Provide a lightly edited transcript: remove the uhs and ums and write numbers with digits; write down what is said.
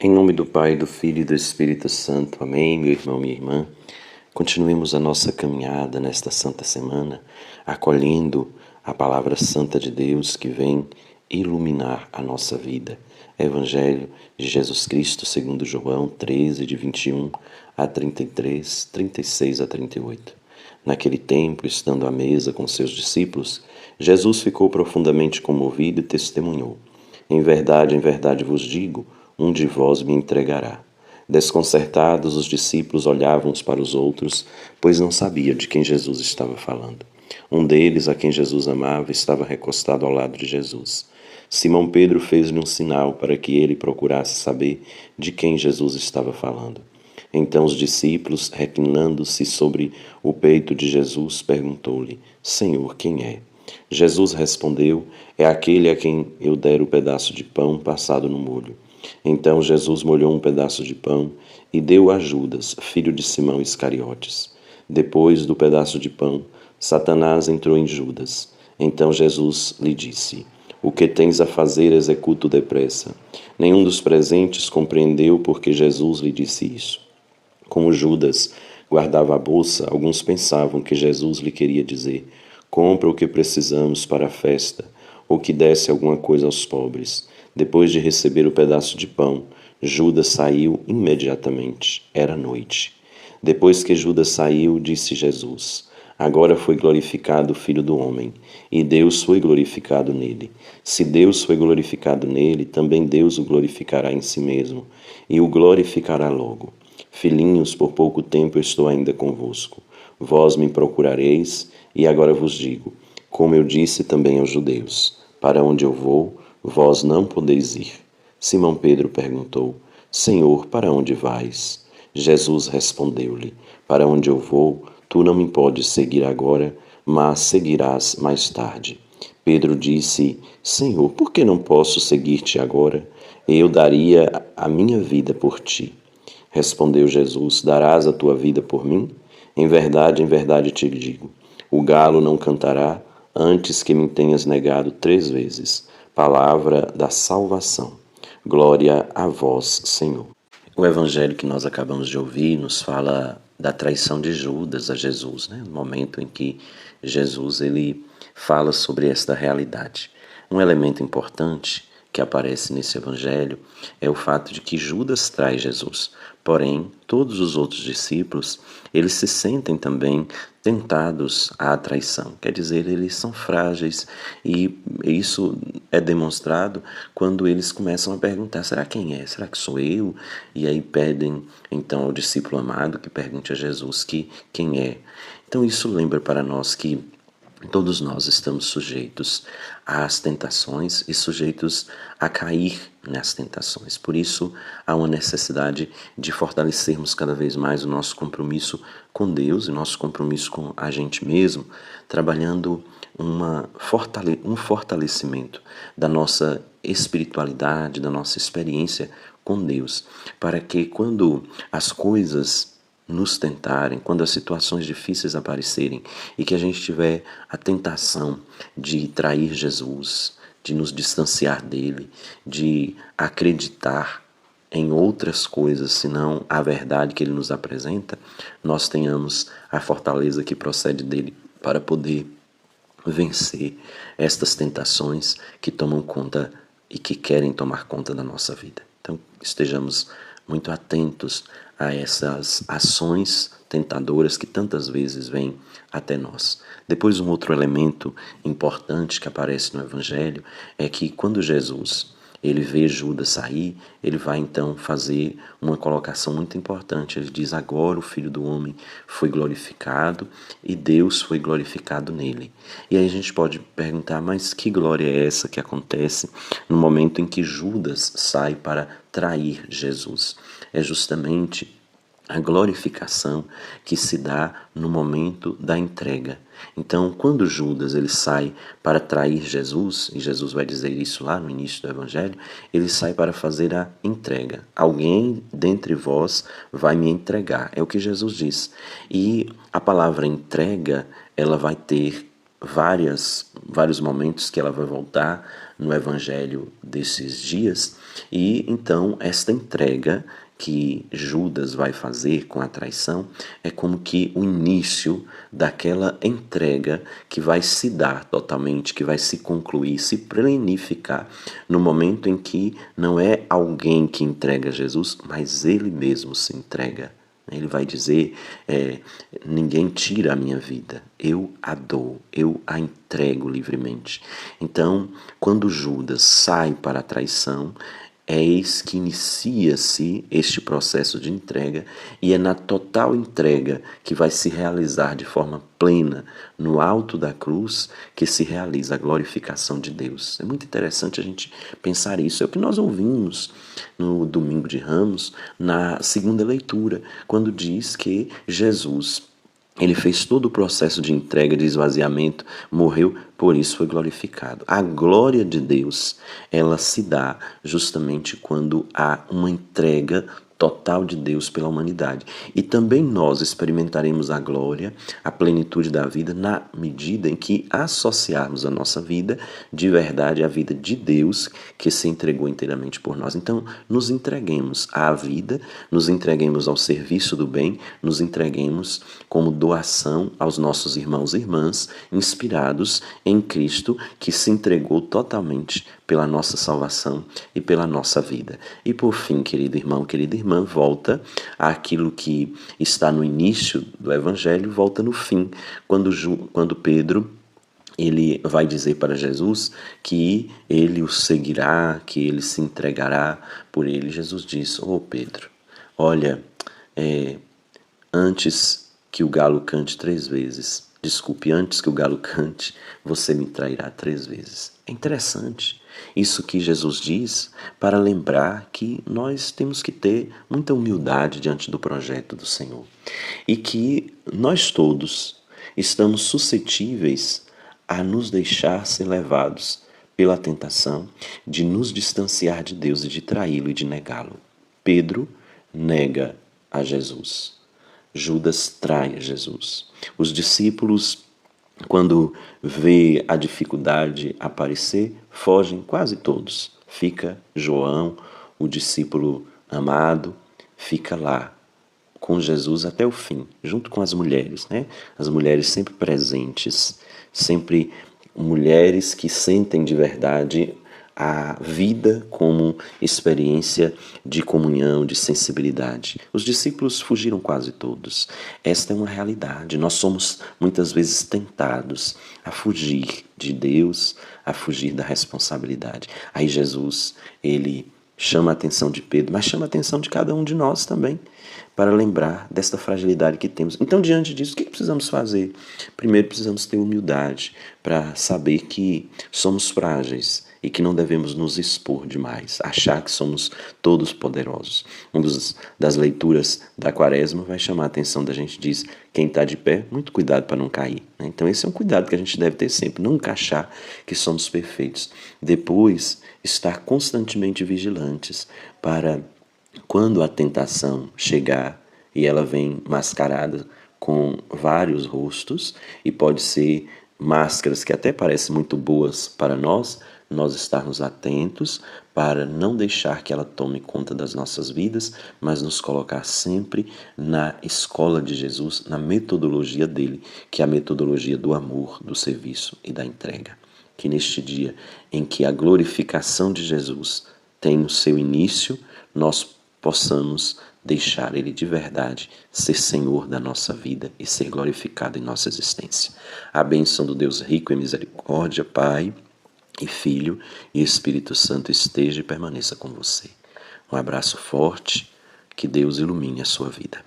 Em nome do Pai, do Filho e do Espírito Santo. Amém, meu irmão, minha irmã. Continuemos a nossa caminhada nesta santa semana, acolhendo a palavra santa de Deus que vem iluminar a nossa vida. Evangelho de Jesus Cristo, segundo João 13, de 21 a 33, 36 a 38. Naquele tempo, estando à mesa com seus discípulos, Jesus ficou profundamente comovido e testemunhou: em verdade vos digo, um de vós me entregará. Desconcertados, os discípulos olhavam uns para os outros, pois não sabiam de quem Jesus estava falando. Um deles, a quem Jesus amava, estava recostado ao lado de Jesus. Simão Pedro fez-lhe um sinal para que ele procurasse saber de quem Jesus estava falando. Então os discípulos, reclinando-se sobre o peito de Jesus, perguntou-lhe: Senhor, quem é? Jesus respondeu: é aquele a quem eu der o pedaço de pão passado no molho. Então Jesus molhou um pedaço de pão e deu a Judas, filho de Simão Iscariotes. Depois do pedaço de pão, Satanás entrou em Judas. Então Jesus lhe disse: o que tens a fazer, executa depressa. Nenhum dos presentes compreendeu porque Jesus lhe disse isso. Como Judas guardava a bolsa, alguns pensavam que Jesus lhe queria dizer: compra o que precisamos para a festa, ou que desse alguma coisa aos pobres. Depois de receber o pedaço de pão, Judas saiu imediatamente. Era noite. Depois que Judas saiu, disse Jesus: agora foi glorificado o Filho do Homem, e Deus foi glorificado nele. Se Deus foi glorificado nele, também Deus o glorificará em si mesmo, e o glorificará logo. Filhinhos, por pouco tempo eu estou ainda convosco. Vós me procurareis, e agora vos digo, como eu disse também aos judeus: para onde eu vou, vós não podeis ir. Simão Pedro perguntou: Senhor, para onde vais? Jesus respondeu-lhe: para onde eu vou, tu não me podes seguir agora, mas seguirás mais tarde. Pedro disse: Senhor, por que não posso seguir-te agora? Eu daria a minha vida por ti. Respondeu Jesus: darás a tua vida por mim? Em verdade te digo, o galo não cantará antes que me tenhas negado 3 vezes. Palavra da salvação. Glória a vós, Senhor. O evangelho que nós acabamos de ouvir nos fala da traição de Judas a Jesus, né? No momento em que Jesus ele fala sobre esta realidade. Um elemento importante que aparece nesse evangelho é o fato de que Judas trai Jesus. Porém, todos os outros discípulos, eles se sentem também tentados à traição. Quer dizer, eles são frágeis e isso é demonstrado quando eles começam a perguntar: será quem é? Será que sou eu? E aí pedem então ao discípulo amado que pergunte a Jesus que quem é. Então isso lembra para nós que todos nós estamos sujeitos às tentações e sujeitos a cair nas tentações. Por isso, há uma necessidade de fortalecermos cada vez mais o nosso compromisso com Deus e nosso compromisso com a gente mesmo, trabalhando um fortalecimento da nossa espiritualidade, da nossa experiência com Deus, para que quando as coisas nos tentarem, quando as situações difíceis aparecerem e que a gente tiver a tentação de trair Jesus, de nos distanciar dele, de acreditar em outras coisas senão a verdade que ele nos apresenta, nós tenhamos a fortaleza que procede dele para poder vencer estas tentações que tomam conta e que querem tomar conta da nossa vida. Então, estejamos muito atentos a essas ações tentadoras que tantas vezes vêm até nós. Depois, um outro elemento importante que aparece no Evangelho é que quando Jesus ele vê Judas sair, ele vai então fazer uma colocação muito importante. Ele diz: agora o Filho do Homem foi glorificado e Deus foi glorificado nele. E aí a gente pode perguntar: mas que glória é essa que acontece no momento em que Judas sai para trair Jesus? É justamente a glorificação que se dá no momento da entrega. Então, quando Judas ele sai para trair Jesus, e Jesus vai dizer isso lá no início do Evangelho, ele sai para fazer a entrega. Alguém dentre vós vai me entregar, é o que Jesus diz. E a palavra entrega, ela vai ter vários momentos que ela vai voltar no evangelho desses dias, e então esta entrega que Judas vai fazer com a traição é como que o início daquela entrega que vai se dar totalmente, que vai se concluir, se planificar no momento em que não é alguém que entrega Jesus, mas ele mesmo se entrega. Ele vai dizer, ninguém tira a minha vida, eu a dou, eu a entrego livremente. Então, quando Judas sai para a traição, eis que inicia-se este processo de entrega, e é na total entrega que vai se realizar de forma plena no alto da cruz que se realiza a glorificação de Deus. É muito interessante a gente pensar isso. É o que nós ouvimos no domingo de Ramos, na segunda leitura, quando diz que Jesus, ele fez todo o processo de entrega, de esvaziamento, morreu, por isso foi glorificado. A glória de Deus, ela se dá justamente quando há uma entrega total de Deus pela humanidade. E também nós experimentaremos a glória, a plenitude da vida, na medida em que associarmos a nossa vida de verdade à vida de Deus, que se entregou inteiramente por nós. Então, nos entreguemos à vida, nos entreguemos ao serviço do bem, nos entreguemos como doação aos nossos irmãos e irmãs, inspirados em Cristo, que se entregou totalmente pela nossa salvação e pela nossa vida. E por fim, querido irmão, querida irmã, volta àquilo que está no início do Evangelho, volta no fim, quando Pedro, ele vai dizer para Jesus que ele o seguirá, que ele se entregará por ele. Jesus diz, Pedro, olha, antes que o galo cante 3 vezes, antes que o galo cante, você me trairá 3 vezes. É interessante isso que Jesus diz para lembrar que nós temos que ter muita humildade diante do projeto do Senhor e que nós todos estamos suscetíveis a nos deixar ser levados pela tentação de nos distanciar de Deus e de traí-lo e de negá-lo. Pedro nega a Jesus. Judas trai a Jesus. Os discípulos, quando vê a dificuldade aparecer, fogem quase todos. Fica João, o discípulo amado, fica lá com Jesus até o fim, junto com as mulheres, né? As mulheres sempre presentes, sempre mulheres que sentem de verdade a vida como experiência de comunhão, de sensibilidade. Os discípulos fugiram quase todos. Esta é uma realidade. Nós somos muitas vezes tentados a fugir de Deus, a fugir da responsabilidade. Aí Jesus, ele chama a atenção de Pedro, mas chama a atenção de cada um de nós também, para lembrar desta fragilidade que temos. Então, diante disso, o que precisamos fazer? Primeiro, precisamos ter humildade para saber que somos frágeis e que não devemos nos expor demais, achar que somos todos poderosos. Uma das leituras da Quaresma vai chamar a atenção da gente, diz, quem está de pé, muito cuidado para não cair. Então esse é um cuidado que a gente deve ter sempre, nunca achar que somos perfeitos. Depois, estar constantemente vigilantes para, quando a tentação chegar e ela vem mascarada com vários rostos, e pode ser máscaras que até parecem muito boas para nós estarmos atentos para não deixar que ela tome conta das nossas vidas, mas nos colocar sempre na escola de Jesus, na metodologia dele, que é a metodologia do amor, do serviço e da entrega. Que neste dia em que a glorificação de Jesus tem o seu início, nós possamos deixar Ele de verdade ser Senhor da nossa vida e ser glorificado em nossa existência. A bênção do Deus rico em misericórdia, Pai e Filho e Espírito Santo esteja e permaneça com você. Um abraço forte, que Deus ilumine a sua vida.